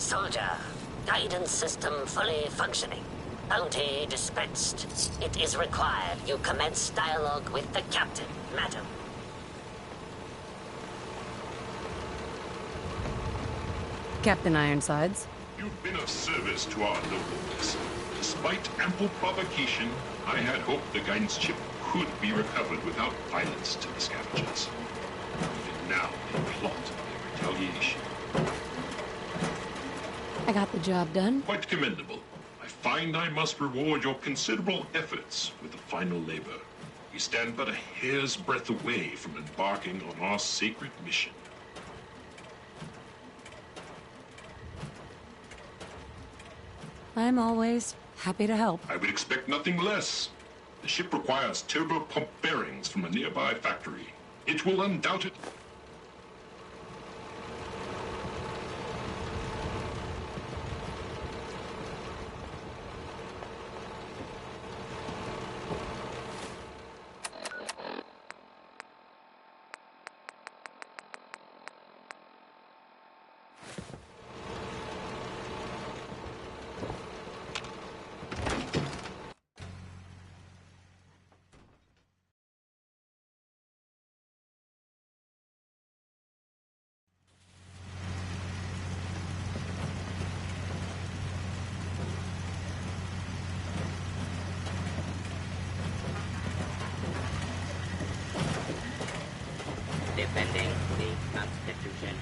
Soldier, guidance system fully functioning. Bounty dispensed. It is required you commence dialogue with the captain, madam. Captain Ironsides. You've been of service to our locals. Despite ample provocation, I had hoped the guidance chip could be recovered without violence to the scavengers. Even now, they plot their retaliation. I got the job done. Quite commendable. I find I must reward your considerable efforts with the final labor. We stand but a hair's breadth away from embarking on our sacred mission. I'm always happy to help. I would expect nothing less. The ship requires turbo pump bearings from a nearby factory. It will undoubtedly... Defending the Constitution.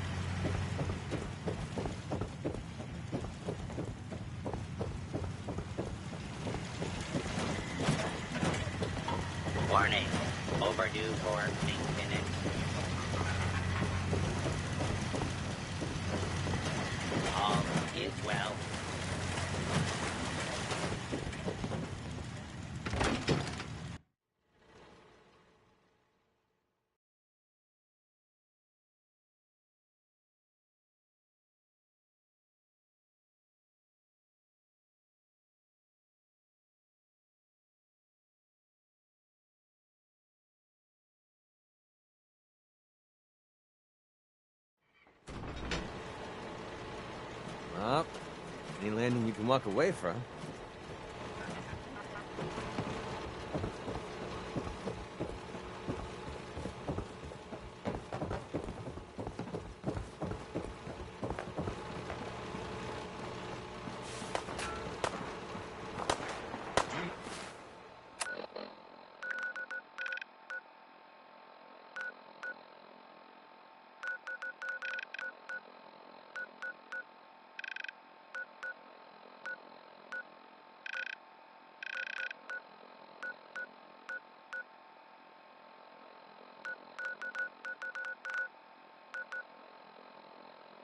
Warning. Overdue for maintenance. All is well. Well, any landing you can walk away from.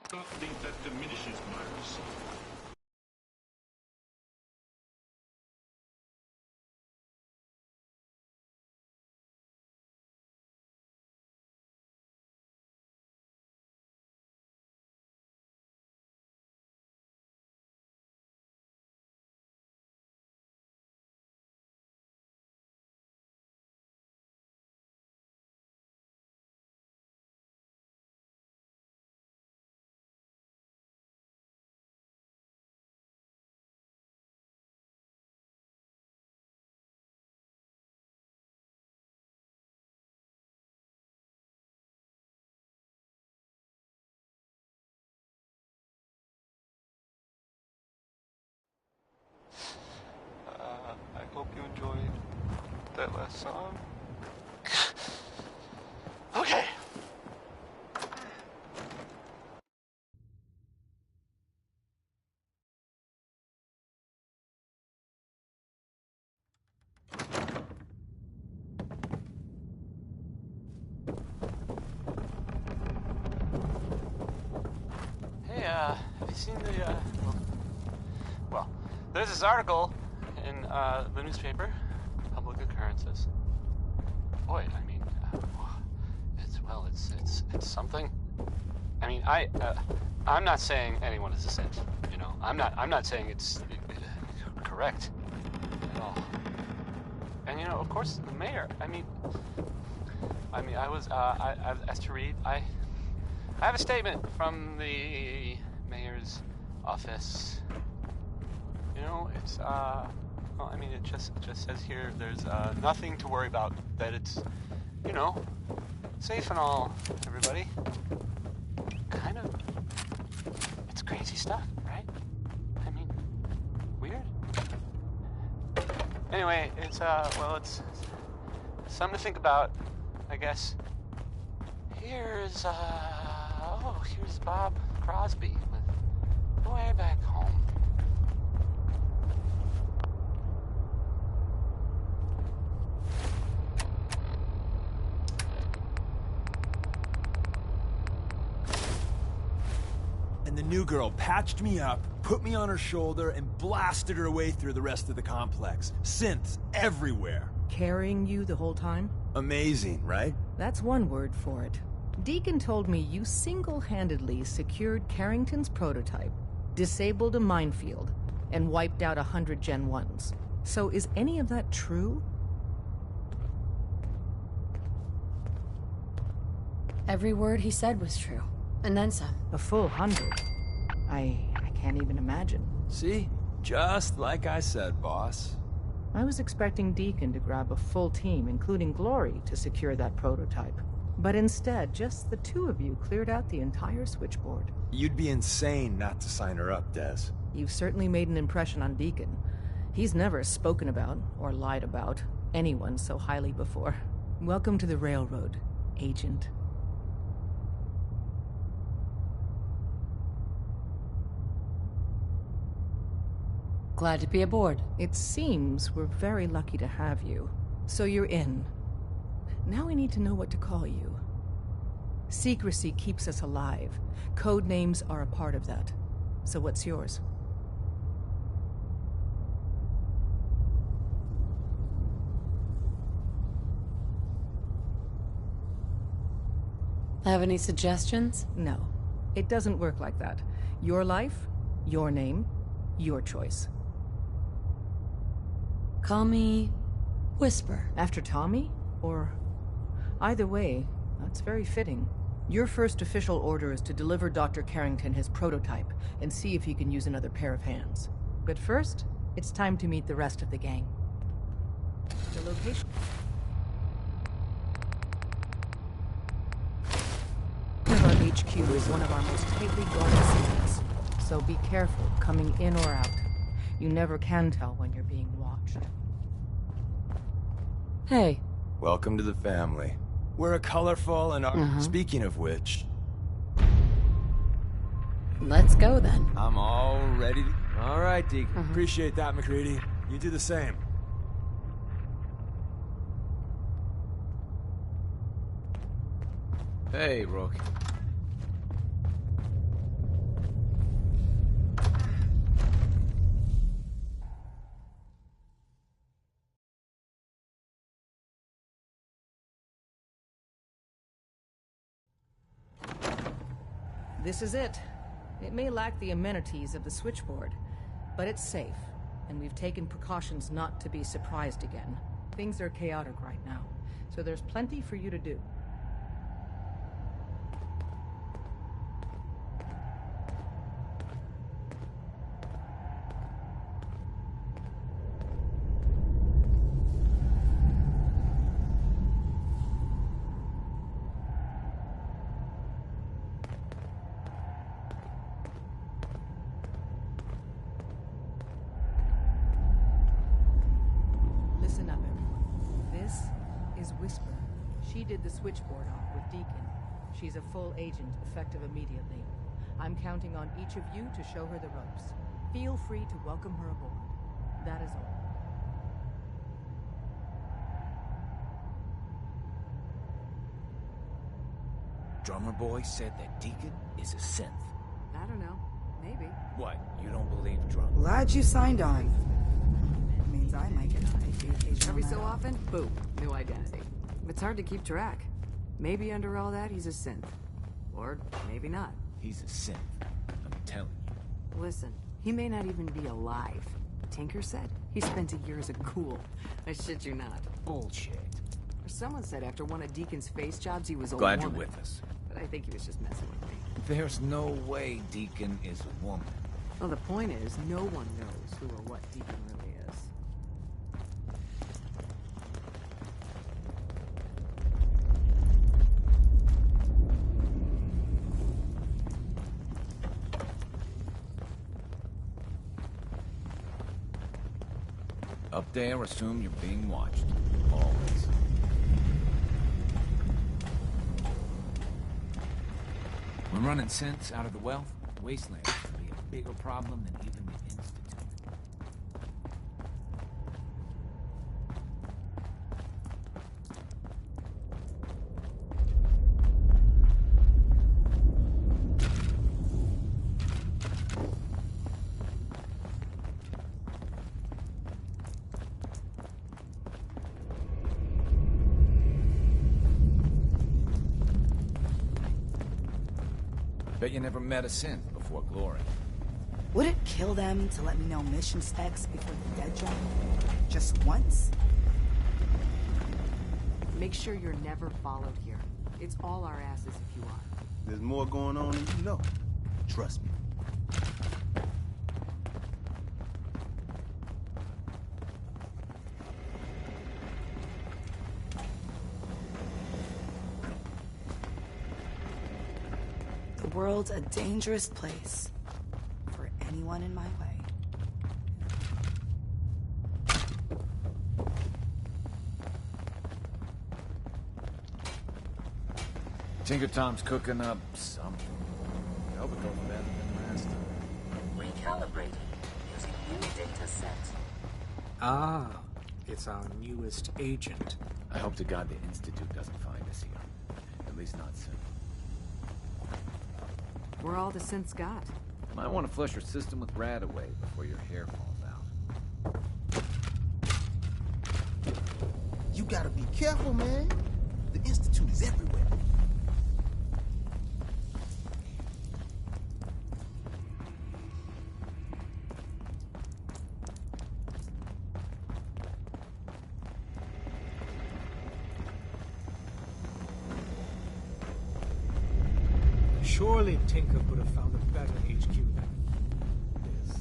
I don't think that diminishes my result. I hope you enjoyed that last song. Okay. Hey, have you seen the, well, there's this article in the newspaper, Public Occurrences. Boy, I mean, it's something. I mean, I'm not saying anyone is a saint, you know. I'm not saying it's correct at all. And you know, of course, the mayor. I mean, I was asked to read. I have a statement from the mayor's office. You know, it's well, I mean, it just says here there's nothing to worry about. That it's, you know, safe and all. Everybody, kind of, it's crazy stuff, right? I mean, weird. Anyway, it's well, it's something to think about, I guess. Here's here's Bob Crosby with way back home. And the new girl patched me up, put me on her shoulder, and blasted her way through the rest of the complex. Synths everywhere. Carrying you the whole time? Amazing, right? That's one word for it. Deacon told me you single-handedly secured Carrington's prototype, disabled a minefield, and wiped out 100 Gen 1s. So is any of that true? Every word he said was true. And then some. A full 100. I can't even imagine. See? Just like I said, boss. I was expecting Deacon to grab a full team, including Glory, to secure that prototype. But instead, just the two of you cleared out the entire switchboard. You'd be insane not to sign her up, Des. You've certainly made an impression on Deacon. He's never spoken about, or lied about, anyone so highly before. Welcome to the Railroad, Agent. Glad to be aboard. It seems we're very lucky to have you. So you're in. Now we need to know what to call you. Secrecy keeps us alive. Code names are a part of that. So what's yours? Have any suggestions? No. It doesn't work like that. Your life, your name, your choice. Call me Whisper. After Tommy? Or... Either way, that's very fitting. Your first official order is to deliver Dr. Carrington his prototype and see if he can use another pair of hands. But first, it's time to meet the rest of the gang. The location... of our HQ is one of our most tightly guarded secrets. So be careful coming in or out. You never can tell when you're being watched. Hey. Welcome to the family. We're a colorful and... Speaking of which... Let's go then. I'm all ready to... All right, Deke. Appreciate that, McCready. You do the same. Hey, Rook. This is it. It may lack the amenities of the switchboard, but it's safe, and we've taken precautions not to be surprised again. Things are chaotic right now, so there's plenty for you to do. Listen up, everyone. This is Whisper. She did the switchboard off with Deacon. She's a full agent, effective immediately. I'm counting on each of you to show her the ropes. Feel free to welcome her aboard. That is all. Drummer boy said that Deacon is a synth. I don't know. Maybe. What, you don't believe drummer? Glad you signed on. Means I might get paid every so often. Boom, new identity. It's hard to keep track. Maybe under all that, he's a synth. Or maybe not. He's a synth. I'm telling you. Listen, he may not even be alive. Tinker said he spent a year as a ghoul. I shit you not. Bullshit. Or someone said after one of Deacon's face jobs, he was a Glad woman. you're with us. But I think he was just messing with me. There's no way Deacon is a woman. Well, the point is, no one knows who or what Deacon really is. Up there, assume you're being watched. Always. When running synths out of the wealth, Wasteland can be a bigger problem than even the Institute. Bet you never met a synth before Glory. Would it kill them to let me know mission specs before the dead drop? Just once? Make sure you're never followed here. It's all our asses if you are. There's more going on than you know. Trust me. The world's a dangerous place for anyone in my way. Tinker Tom's cooking up something. I hope it goes better than last time. Recalibrating using new data sets. Ah, it's our newest agent. I hope to God the Institute doesn't find us here. At least not soon. We're all the synths got. Might want to flush your system with Radaway before your hair falls out. You gotta be careful, man. The Institute is everywhere. Surely Tinker could have found a better HQ than this.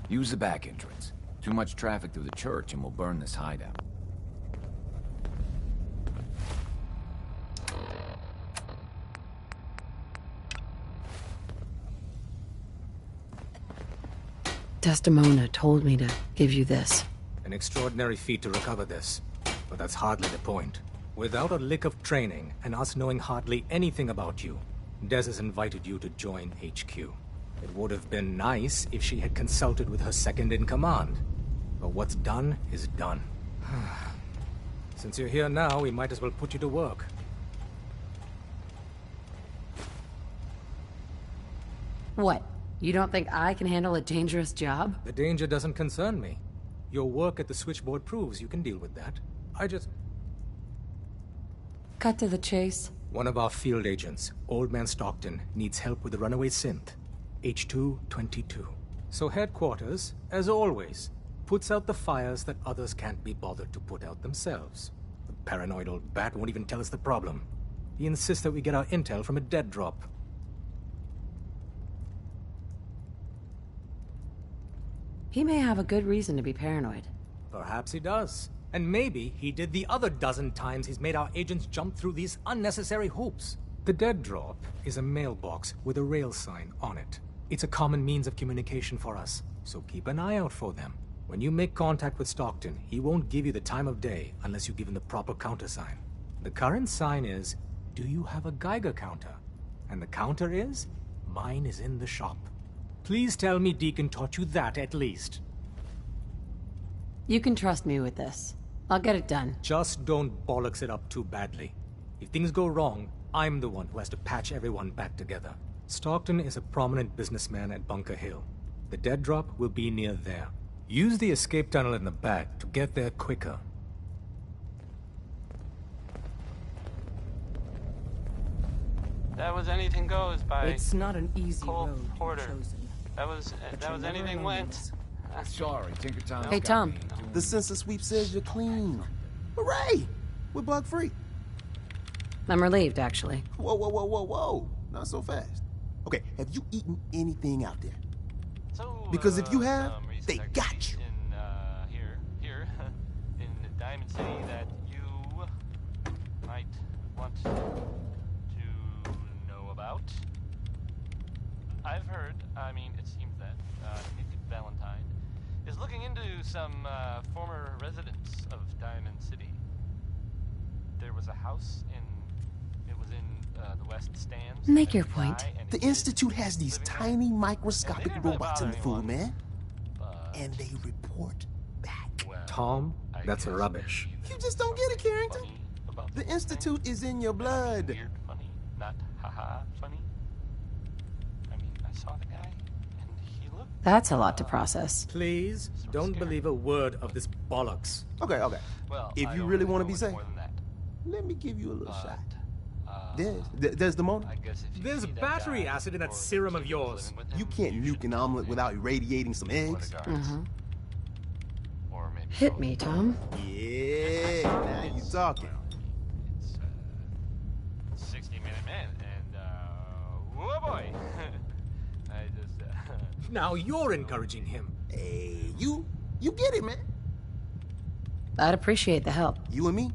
Use the back entrance. Too much traffic through the church and we'll burn this hideout. Desdemona told me to give you this. An extraordinary feat to recover this. But that's hardly the point. Without a lick of training, and us knowing hardly anything about you, Des has invited you to join HQ. It would have been nice if she had consulted with her second-in-command. But what's done is done. Since you're here now, we might as well put you to work. What? You don't think I can handle a dangerous job? The danger doesn't concern me. Your work at the switchboard proves you can deal with that. Cut to the chase. One of our field agents, Old Man Stockton, needs help with the runaway synth. H222. So headquarters, as always, puts out the fires that others can't be bothered to put out themselves. The paranoid old bat won't even tell us the problem. He insists that we get our intel from a dead drop. He may have a good reason to be paranoid. Perhaps he does. And maybe he did the other dozen times he's made our agents jump through these unnecessary hoops. The dead drop is a mailbox with a rail sign on it. It's a common means of communication for us, so keep an eye out for them. When you make contact with Stockton, he won't give you the time of day unless you give him the proper countersign. The current sign is, do you have a Geiger counter? And the counter is, mine is in the shop. Please tell me Deacon taught you that at least. You can trust me with this. I'll get it done. Just don't bollocks it up too badly. If things go wrong, I'm the one who has to patch everyone back together. Stockton is a prominent businessman at Bunker Hill. The dead drop will be near there. Use the escape tunnel in the back to get there quicker. That was anything goes by. It's not an easy Cole road Porter. chosen. That was anything went. Sorry, Tinker Tom. Hey, Tom. The census sweep says you're clean. Hooray! We're bug free. I'm relieved, actually. Whoa, whoa, whoa, whoa, whoa. Not so fast. Okay, have you eaten anything out there? So, Because if you have, some recent they got you. In, here, in Diamond City that you might want to know about. I've heard, it seems that Nick Valentine is looking into some former residents of Diamond City. There was a house it was in the West Stands. Make your point. The Institute has these tiny microscopic robots in the food, man. And they report back. Tom, that's rubbish. You just don't get it, Carrington. The Institute is in your blood. Weird funny, not haha funny. I saw the guy, and he looked... That's a lot to process. Please, don't believe a word of this bollocks. Okay. Well, If you really want to be safe, let me give you a little shot. There's the motor. There's battery acid in that serum of yours. You can't nuke an omelet without irradiating some eggs. Hit me, Tom. Yeah, now you talking. It's 60-minute man, and whoa boy. I just Now you're encouraging him. Hey, you get it, man. I'd appreciate the help. You and me,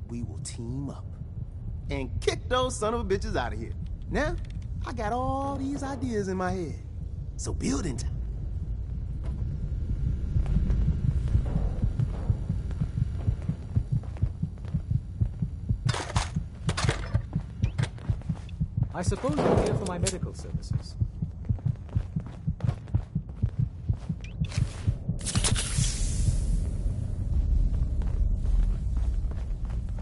we will team up and kick those son of a bitches out of here. Now, I got all these ideas in my head. So building time. I suppose you're here for my medical services.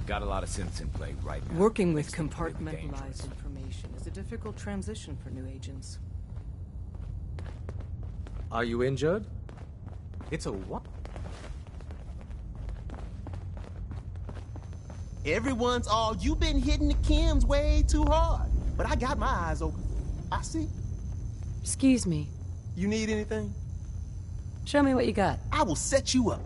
Got a lot of synths in play right now. Working with compartmentalized information is a difficult transition for new agents. Are you injured? It's a what? Everyone's all, you've been hitting the chems way too hard. But I got my eyes open. I see. Excuse me. You need anything? Show me what you got. I will set you up.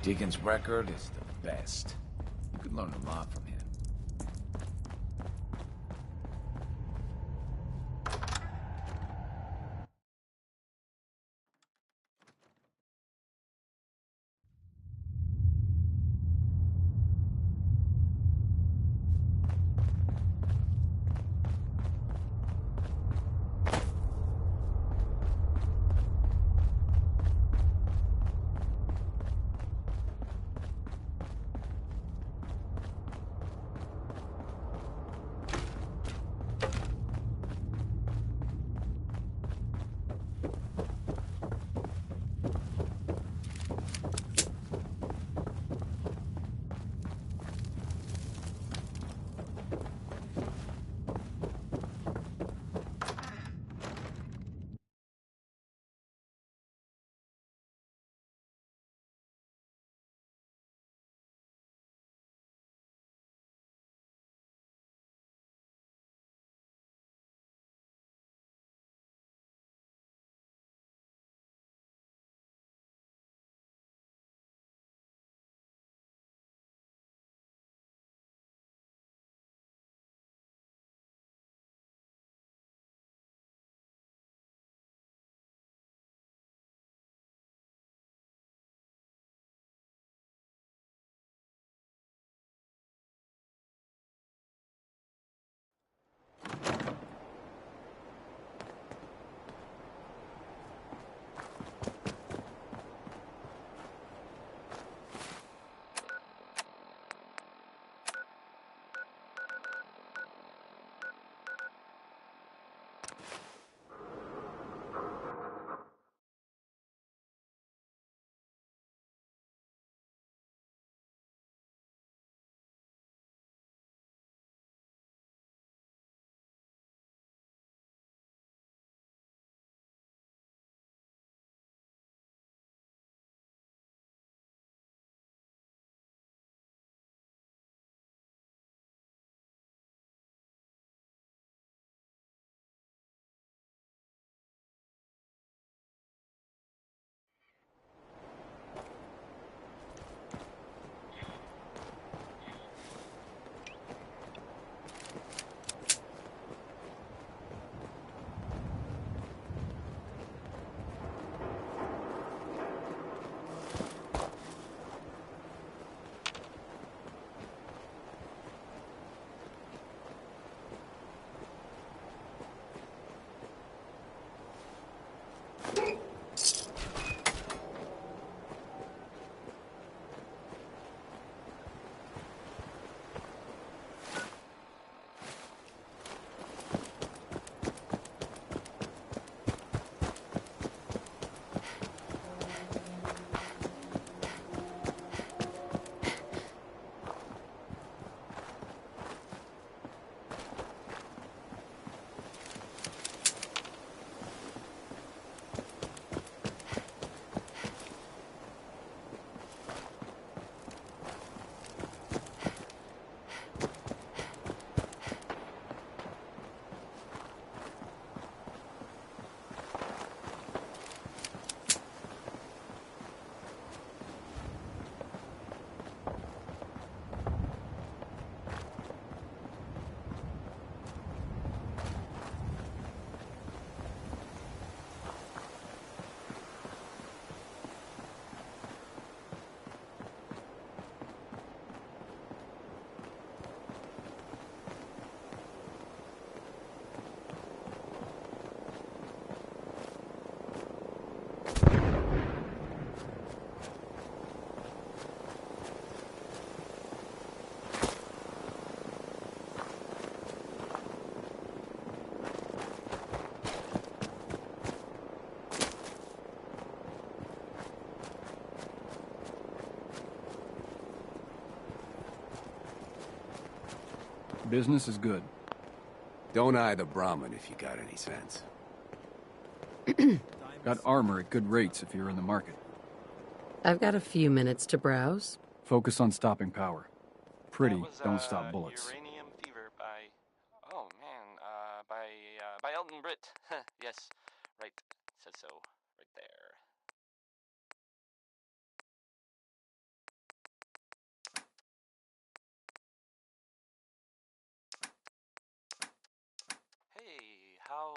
Deacon's record is the best. You could learn a lot from him. Business is good. Don't eye the Brahmin if you got any sense. Got armor at good rates if you're in the market. I've got a few minutes to browse. Focus on stopping power. Pretty, don't stop bullets. Uranium Fever by... Oh, man. By Elton Britt. Yes, right. Says so. Right there. Hey, how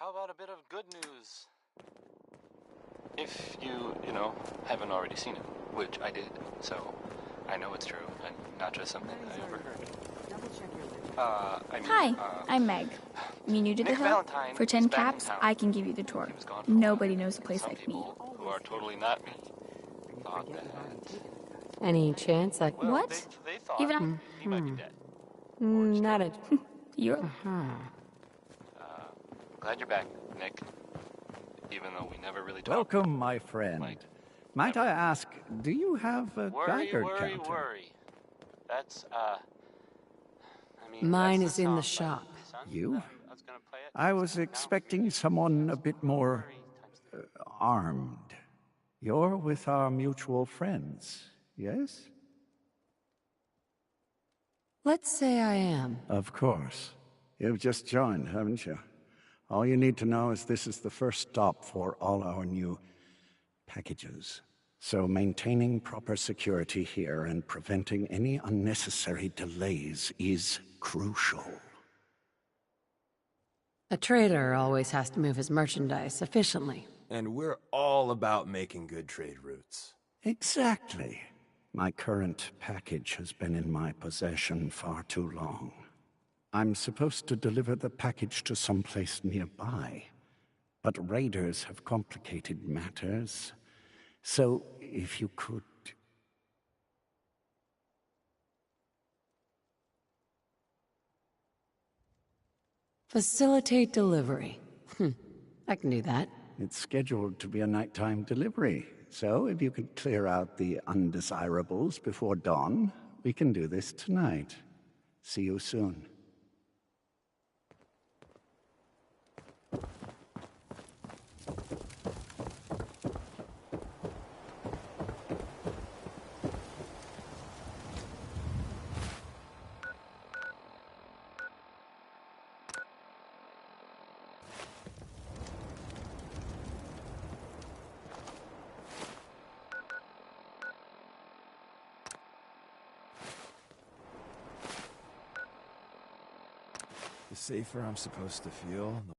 about a bit of good news? If you haven't already seen it, which I did, so I know it's true, and not just something I overheard. Hi, I'm Meg. Me new to the Nick hill. Valentine For is 10 back in caps, town. I can give you the tour. He was gone for Nobody knows a place Some like me. people who are totally not me thought that... Any chance I... Well, What? They thought Even he might be dead. Not a... You're... Glad you're back, Nick. Even though we never really talked. Welcome, my friend. Might I ask, do you have a Geiger Worry. counter? That's, Mine is in the shop. You? I was expecting someone a bit more armed. You're with our mutual friends, yes? Let's say I am. Of course. You've just joined, haven't you? All you need to know is this is the first stop for all our new packages. So maintaining proper security here and preventing any unnecessary delays is crucial. A trader always has to move his merchandise efficiently. And we're all about making good trade routes. Exactly. My current package has been in my possession far too long. I'm supposed to deliver the package to someplace nearby, but raiders have complicated matters. So, if you could... Facilitate delivery. I can do that. It's scheduled to be a nighttime delivery, so if you could clear out the undesirables before dawn, we can do this tonight. See you soon. The safer I'm supposed to feel, the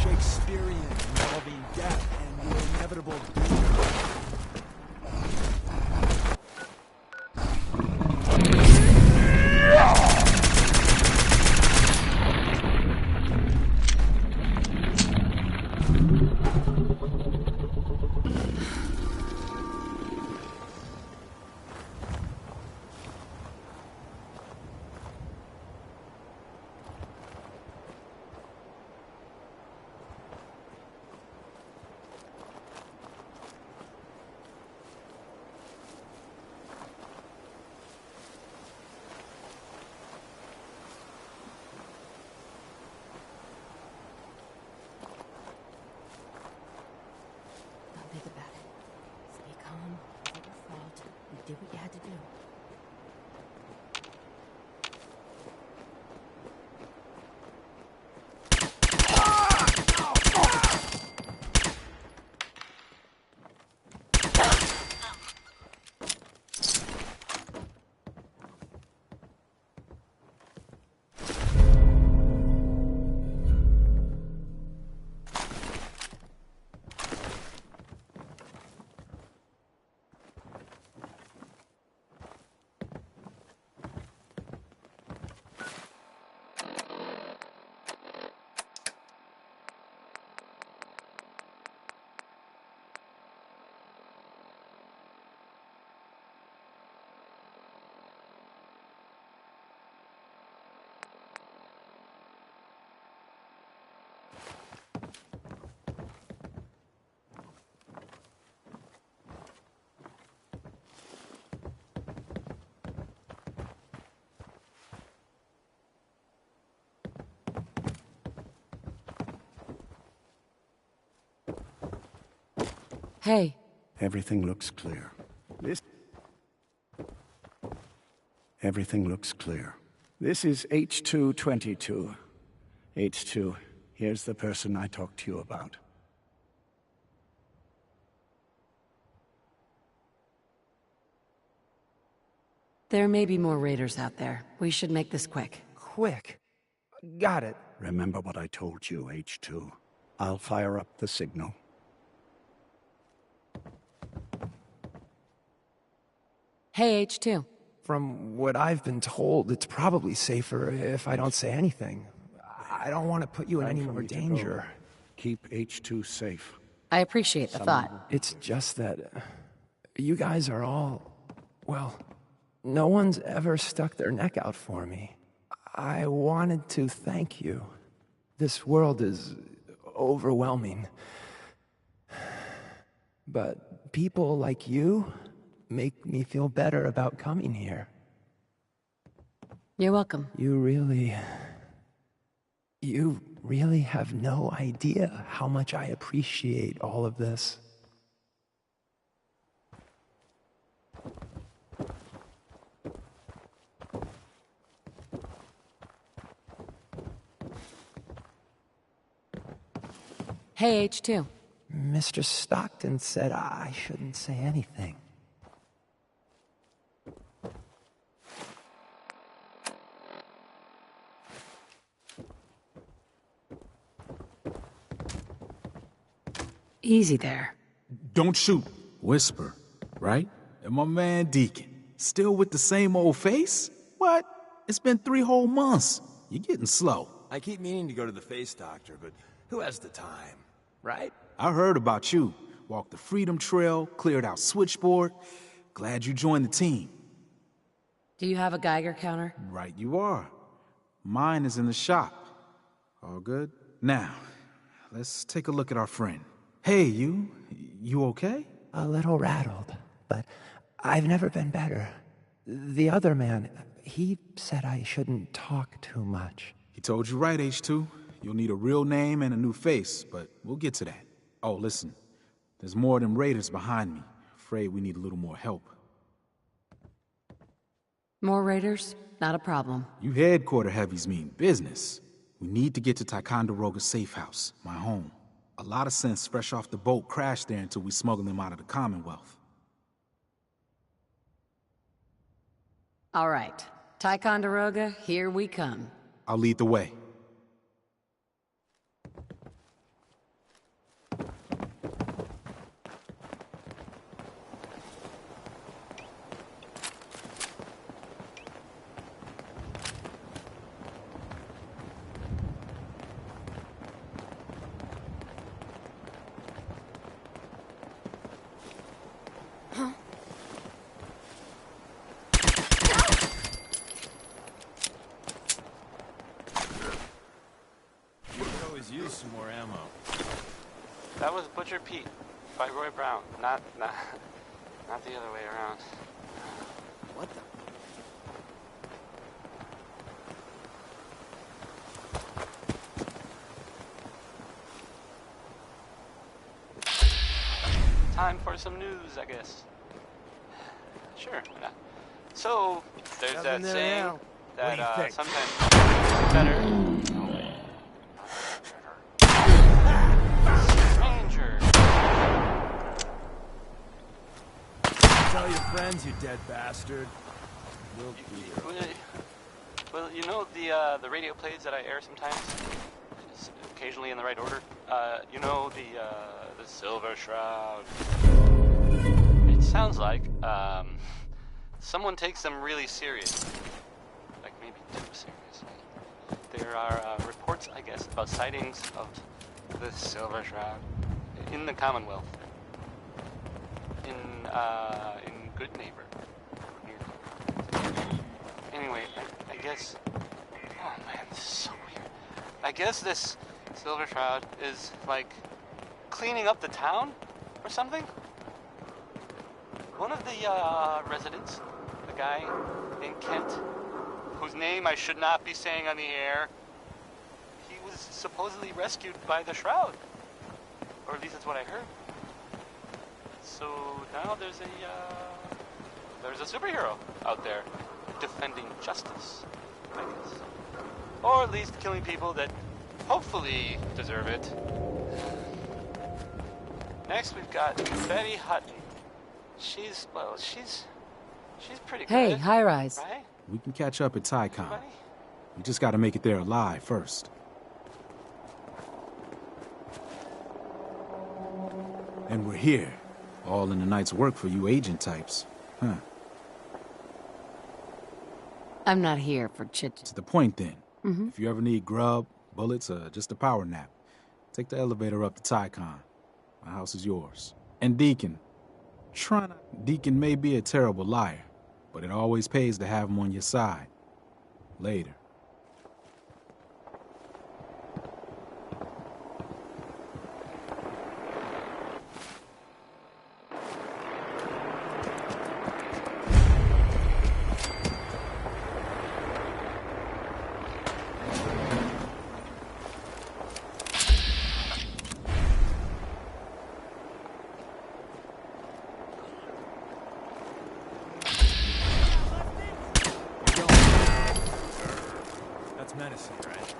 Shakespearean involving death and the inevitable doom. Hey. Everything looks clear. Everything looks clear. This is H222. H2, here's the person I talked to you about. There may be more raiders out there. We should make this quick. Quick. Got it. Remember what I told you, H2. I'll fire up the signal. Hey, H2. From what I've been told, it's probably safer if I don't say anything. I don't want to put you in any more danger. Keep H2 safe. I appreciate the thought. It's just that you guys are all... well, no one's ever stuck their neck out for me. I wanted to thank you. This world is overwhelming. But people like you make me feel better about coming here. You're welcome. You really have no idea how much I appreciate all of this. Hey, H2. Mr. Stockton said I shouldn't say anything. Easy there. Don't shoot. Whisper, right? And my man Deacon, still with the same old face? What? It's been 3 whole months. You're getting slow. I keep meaning to go to the face doctor, but who has the time, right? I heard about you. Walked the Freedom Trail, cleared out Switchboard. Glad you joined the team. Do you have a Geiger counter? Right you are. Mine is in the shop. All good? Now, let's take a look at our friend. Hey, you okay? A little rattled, but I've never been better. The other man, he said I shouldn't talk too much. He told you right, H2. You'll need a real name and a new face, but we'll get to that. Oh, listen. There's more of them raiders behind me. Afraid we need a little more help. More raiders? Not a problem. You headquarter heavies mean business. We need to get to Ticonderoga's safe house, my home. A lot of synths fresh off the boat crashed there until we smuggled them out of the Commonwealth. All right. Ticonderoga, here we come. I'll lead the way. Use some more ammo. That was Butcher Pete by Roy Brown, not the other way around. What the? Time for some news, I guess. Sure, why not? So, there's that saying that sometimes better. Tell your friends, you dead bastard. We'll be here. Well, you know the radio plays that I air sometimes, occasionally in the right order. You know the Silver Shroud. It sounds like someone takes them really seriously, like maybe too seriously. There are reports, I guess, about sightings of the Silver Shroud in the Commonwealth. In Good Neighbor. Anyway, I guess... Oh man, this is so weird. I guess this Silver Shroud is, like, cleaning up the town or something? One of the residents, the guy named Kent, whose name I should not be saying on the air, he was supposedly rescued by the Shroud. Or at least that's what I heard. So now there's a superhero out there defending justice, I guess. Or at least killing people that hopefully deserve it. Next we've got Betty Hutton. She's pretty good. Hey, high rise. Right? We can catch up at Tycon. We just gotta make it there alive first. And we're here. All in the night's work for you agent types. Huh. I'm not here for chit. It's the point then. Mm-hmm. If you ever need grub, bullets, or just a power nap, take the elevator up to Tycon. My house is yours. And Deacon. Deacon may be a terrible liar, but it always pays to have him on your side. Later. That's menacing, right?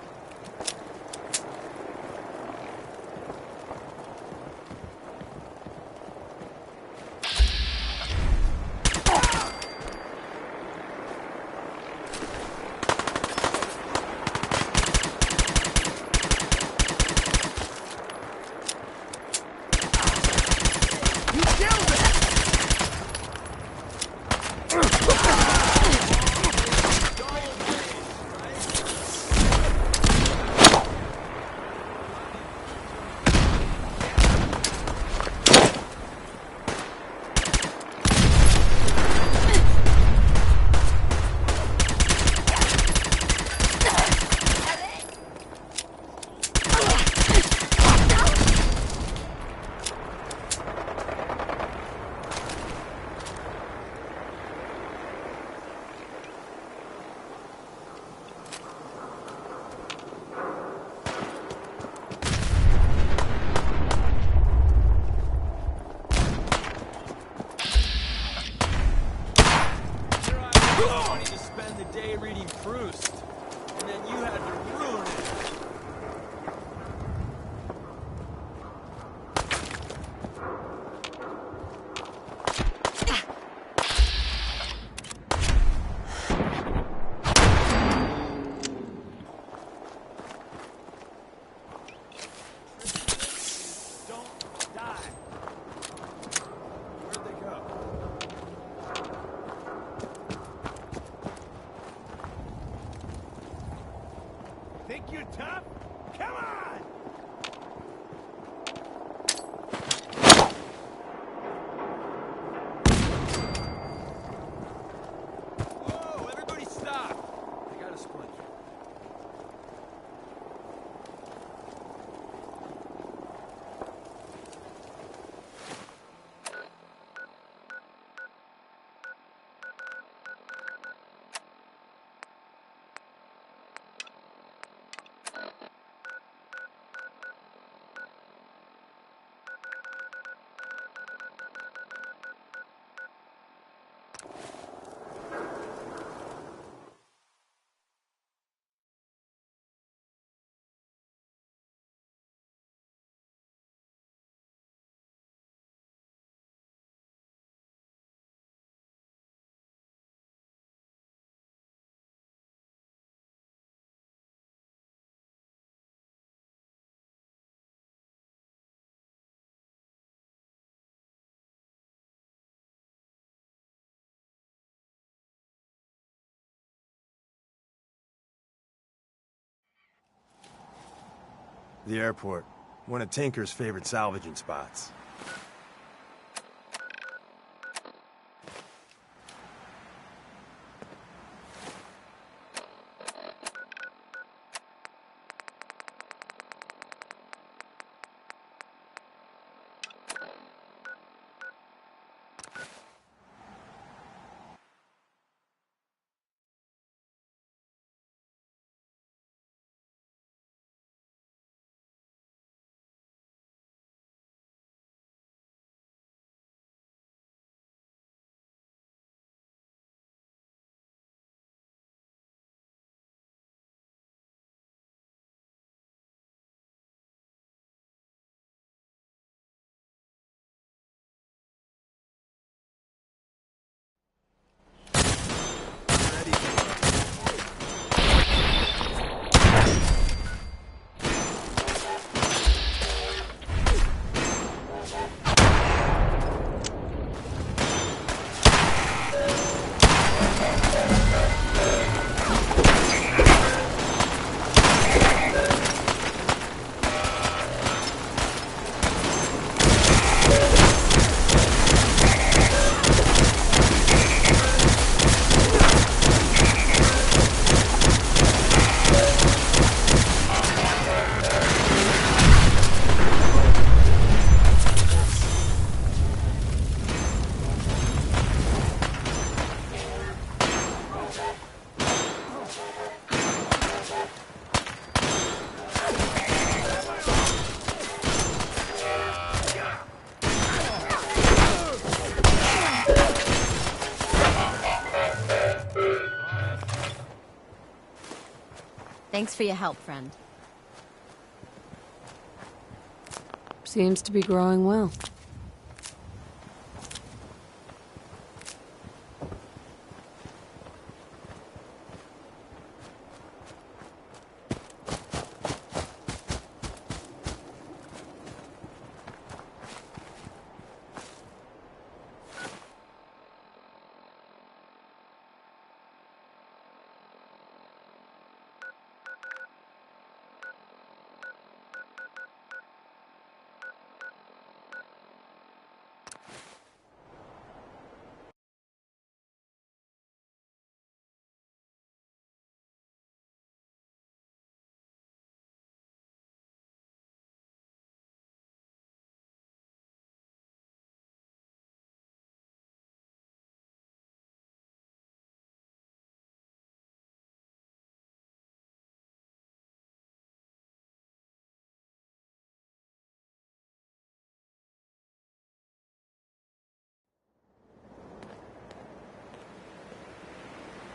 Wanting to spend the day reading Proust, and then you had to ruin it. Don't die. Where'd they go? Think you're tough? Come on! Whoa, everybody stop! I got a splinter. The airport. One of Tinker's favorite salvaging spots. Thanks for your help, friend. Seems to be growing well.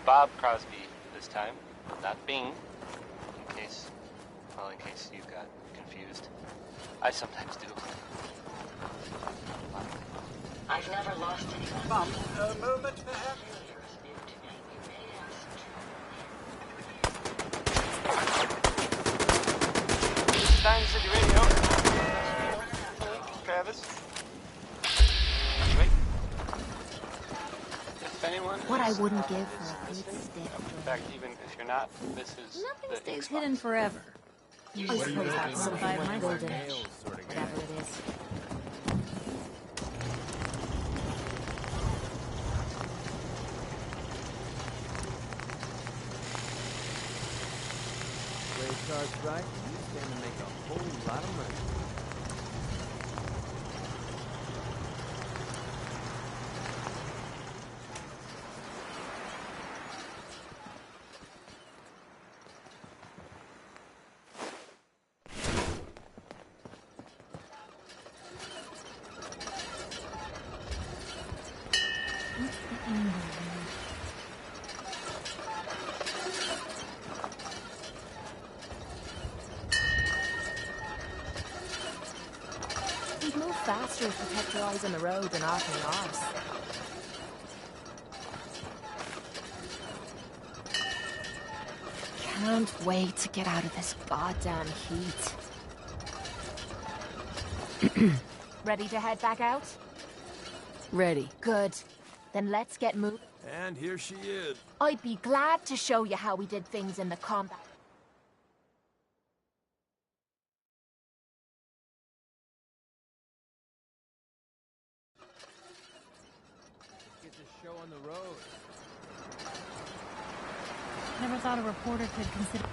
Bob Crosby this time, not Bing, in case you got confused. I sometimes do. I've never lost anyone. Bob, a moment perhaps? This is Dine City Radio. Travis. Wait. If anyone What I is, wouldn't give for a good listening, stick. in fact, even if you're not, this is Nothing stays hidden forever. I suppose that's something my building. Whatever it is. Play cards right, you stand to make a whole lot of money. We'd move faster if you kept your eyes on the road than off in ours. Can't wait to get out of this goddamn heat. Ready to head back out? Ready. Good. Then let's get moving. And here she is. I'd be glad to show you how we did things in the combat. Get this show on the road. Never thought a reporter could consider...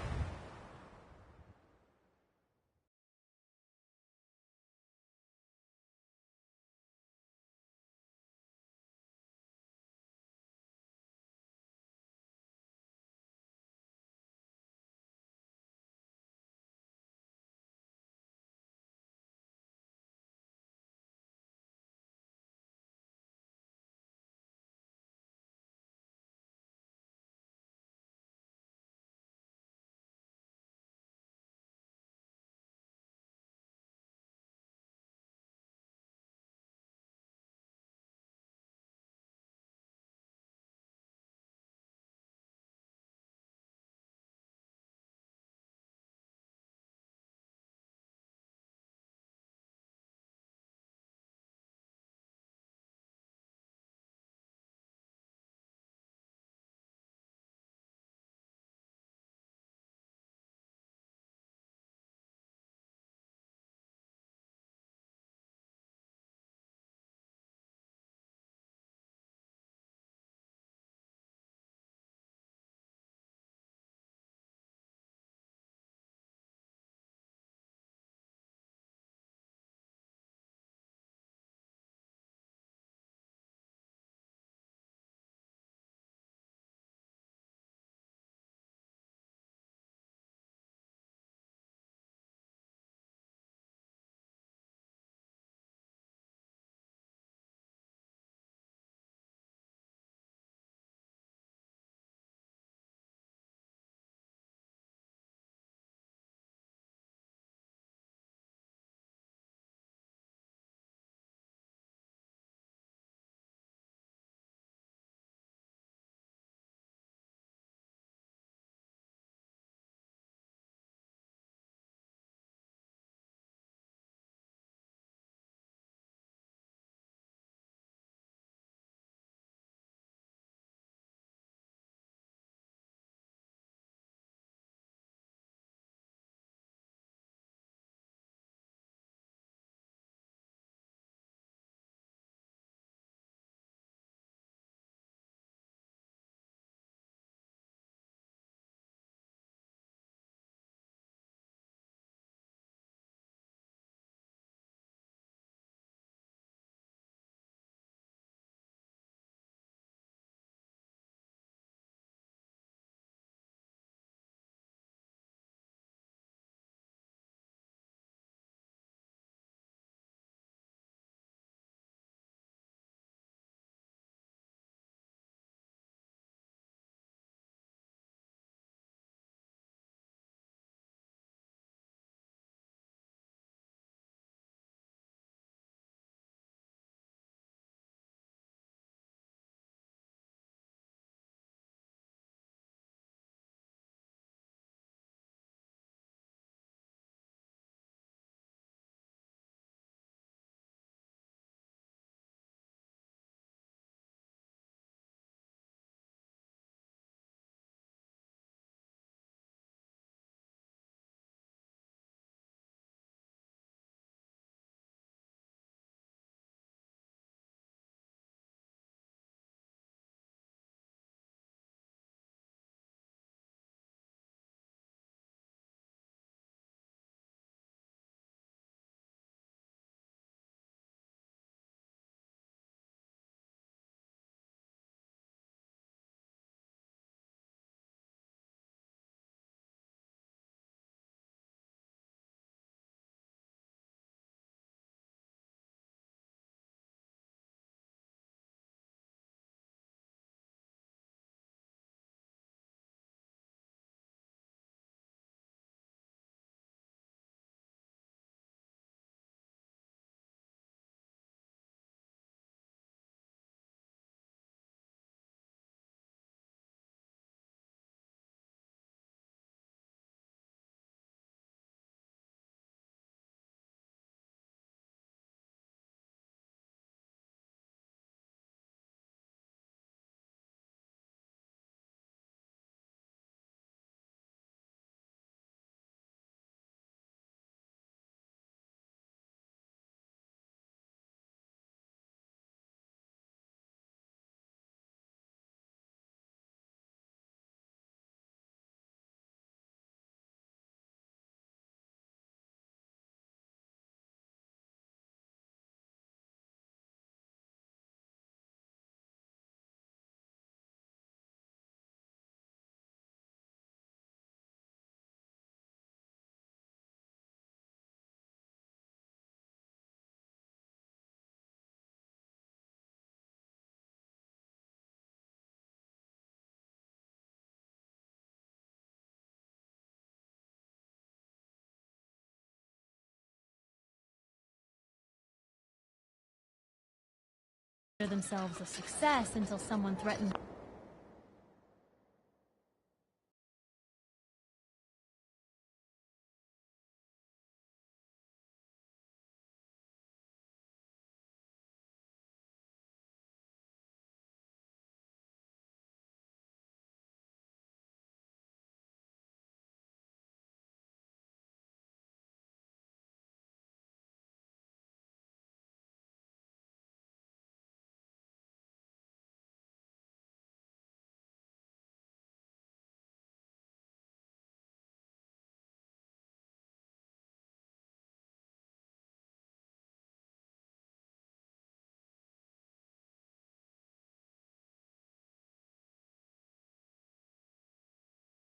themselves a success until someone threatened